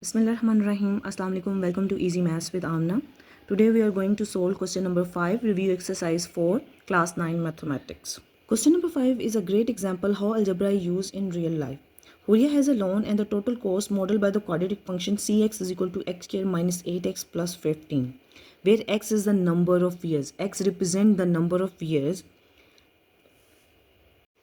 Bismillahirrahmanirrahim. Assalamu alaikum. Welcome to Easy Maths with Amna. Today we are going to solve question number 5, review exercise 4, class 9 mathematics. Question number 5 is a great example how algebra is used in real life. Huria has a loan and the total cost modeled by the quadratic function cx is equal to x square minus 8x plus 15, where x is the number of years. X represents the number of years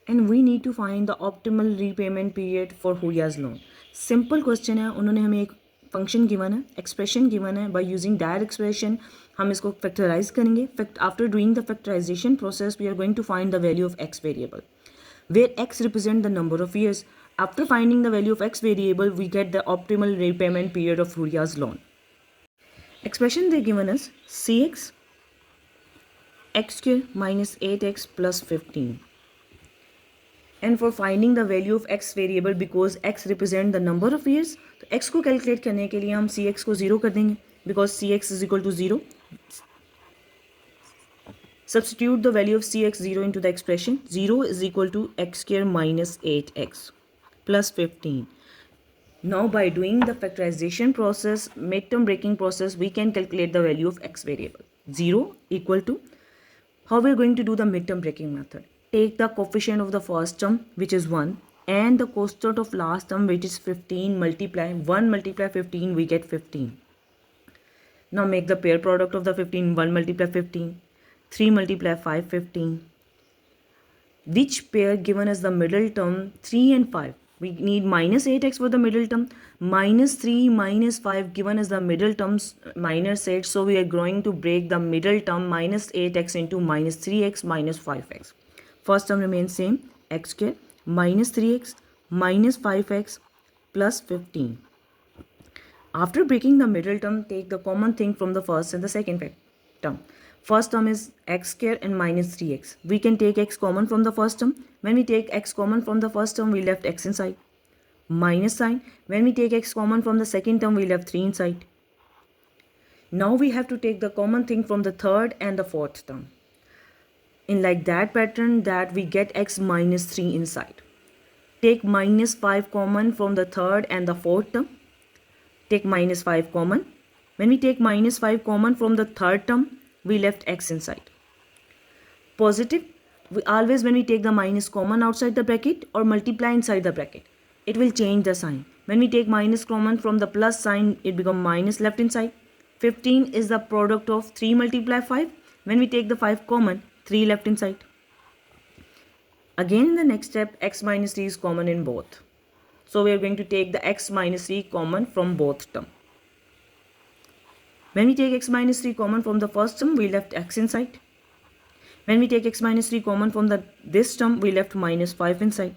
and we need to find the optimal repayment period for Huria's loan. Simple question है, उन्होंने हमें एक function given है, expression given है. By using that expression हम इसको factorize करेंगे. After doing the factorization process we are going to find the value of x variable where x represent the number of years. After finding the value of x variable, we get the optimal repayment period of Huria's loan. Expression they given us cx x square minus 8x plus 15. And for finding the value of x variable, because x represent the number of years, तो x को calculate करने के लिए हम cx को 0 कर देंगे, because cx is equal to 0. Substitute the value of cx 0 into the expression. 0 is equal to x square minus 8x plus 15. Now by doing the factorization process, midterm breaking process, we can calculate the value of x variable. 0 equal to, how we are going to do the midterm breaking method? Take the coefficient of the first term, which is 1, and the quotient of last term, which is 15, multiply 1 multiply 15, we get 15. Now make the pair product of the 15. 1 multiply 15, 3 multiply 5, 15. Which pair given as the middle term? 3 and 5. We need minus 8x for the middle term. Minus 3 minus 5 given as the middle terms minus 8. So we are going to break the middle term minus 8x into minus 3x minus 5x. First term remains same, x square minus 3x minus 5x plus 15. After breaking the middle term, take the common thing from the first and the second term. First term is x square and minus 3x. We can take x common from the first term. When we take x common from the first term, we left x inside. Minus sign. When we take x common from the second term, we left 3 inside. Now we have to take the common thing from the third and the fourth term. In like that pattern that we get x minus 3 inside. Take minus 5 common from the third and the fourth term. Take minus 5 common. When we take minus 5 common from the third term, we left x inside. Positive, we always when we take the minus common outside the bracket or multiply inside the bracket, it will change the sign. When we take minus common from the plus sign, it becomes minus left inside. 15 is the product of 3 multiply 5. When we take the 5 common, 3 left inside. Again in the next step, x minus 3 is common in both. So we are going to take the x minus 3 common from both term. When we take x minus 3 common from the first term, we left x inside. When we take x minus 3 common from this term, we left minus 5 inside.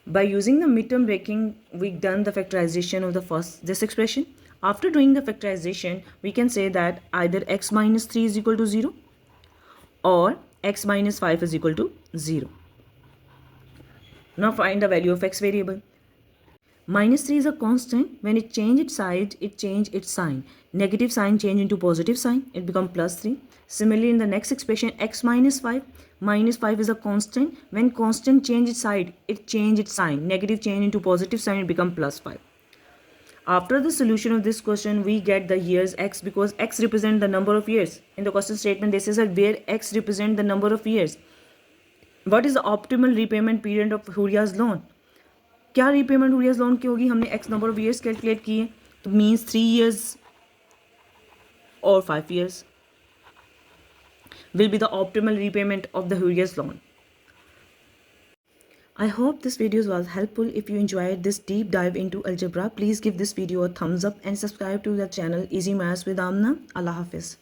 By using the midterm breaking, we done the factorization of this expression. After doing the factorization, we can say that either x minus 3 is equal to 0 or x minus 5 is equal to 0. Now find the value of x variable. Minus 3 is a constant. When it change its side, it change its sign. Negative sign change into positive sign, it become plus 3. Similarly in the next expression, x minus 5. Minus 5 is a constant. When constant change its side, it change its sign. Negative change into positive sign, it become plus 5. After the solution of this question, we get the years x because x represent the number of years. In the question statement, this is where x represent the number of years. What is the optimal repayment period of Huria's loan? क्या repayment Huria's loan की होगी? हमने x number of years calculate किए, तो means 3 years or 5 years will be the optimal repayment of the Huria's loan. I hope this video was helpful. If you enjoyed this deep dive into algebra, please give this video a thumbs up and subscribe to the channel Easy Maths with Amna. Allah Hafiz.